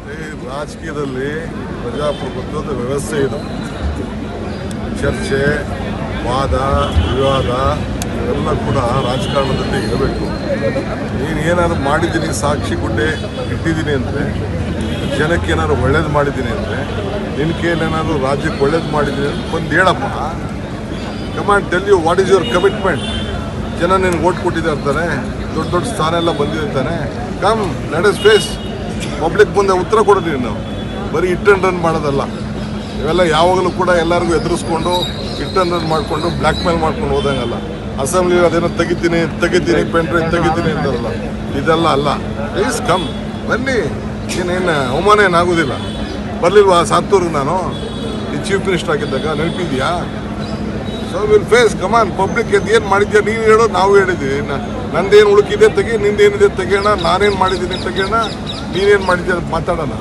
ರಾಜಕೀಯದಲ್ಲಿ ಪ್ರಜಾಪ್ರಭುತ್ವದ ವ್ಯವಸ್ಥೆ ಇದು. ಚರ್ಚೆ, ವಾದ, ವಿವಾದ ಇವೆಲ್ಲ ಕೂಡ ರಾಜಕಾರಣದಲ್ಲಿ ಇರಬೇಕು. ನೀನು ಏನಾದ್ರು ಮಾಡಿದ್ದೀನಿ, ಸಾಕ್ಷಿ ಗುಡ್ಡೆ ಇಟ್ಟಿದ್ದೀನಿ ಅಂದರೆ, ಜನಕ್ಕೆ ಏನಾದ್ರು ಒಳ್ಳೇದು ಮಾಡಿದ್ದೀನಿ ಅಂದರೆ, ನಿನ್ನ ಕೈಯಲ್ಲಿ ಏನಾದ್ರು ರಾಜ್ಯಕ್ಕೆ ಒಳ್ಳೇದು ಮಾಡಿದ್ದೀನಿ ಅಂತ ಬಂದು ಹೇಳಪ್ಪ. Command tell you what is your commitment. ಜನ ನಿನಗೆ ಓಟ್ ಕೊಟ್ಟಿದ್ದಾರೆ ತಾನೆ, ದೊಡ್ಡ ದೊಡ್ಡ ಸ್ಥಾನ ಎಲ್ಲ ಬಂದಿದೆ ತಾನೆ. Come let us face public ಮುಂದೆ ಉತ್ತರ ಕೊಡೋದು. ನಾವು ಬರೀ ಹಿಟ್ ಆ್ಯಂಡ್ ರನ್ ಮಾಡೋದಲ್ಲ. ಇವೆಲ್ಲ ಯಾವಾಗಲೂ ಕೂಡ ಎಲ್ಲರಿಗೂ ಎದುರಿಸ್ಕೊಂಡು ಹಿಟ್ ಆ್ಯಂಡ್ ರನ್ ಮಾಡಿಕೊಂಡು ಬ್ಲ್ಯಾಕ್ ಮೇಲ್ ಮಾಡ್ಕೊಂಡು ಹೋದಂಗಲ್ಲ. ಅಸೆಂಬ್ಲಿ ಅದೇನೋ ತೆಗಿತೀನಿ ಪೆನ್ ಡ್ರೈವ್ ತೆಗಿತೀನಿ ಅಂತಾರಲ್ಲ, ಇದೆಲ್ಲ ಅಲ್ಲ. ಪ್ಲೀಸ್ ಕಮ್, ಬನ್ನಿ. ಏನೇನು ಅವಮಾನ ಏನಾಗೋದಿಲ್ಲ. ಬರಲಿಲ್ವಾ ಸಾತ್ತೂರ್ಗೆ ನಾನು ಈ ಚೀಫ್ ಮಿನಿಸ್ಟರ್ ಆಗಿದ್ದಾಗ, ನೆನಪಿದೆಯಾ? So will face. Come on, public ಏನು ಮಾಡಿದ್ಯಾ ನೀನು ಹೇಳೋ, ನಾವು ಹೇಳಿದ್ದೀವಿ. ನಂದೇನು ಉಳುಕಿದೆ ತೆಗಿ, ನಿಂದೇನಿದೆ ತೆಗಿಯೋಣ, ನಾನೇನು ಮಾಡಿದ್ದೀನಿ ತೆಗಿಯೋಣ, ನೀನೇನು ಮಾಡಿದ್ಯಾ ಅಂತ ಮಾತಾಡೋಣ.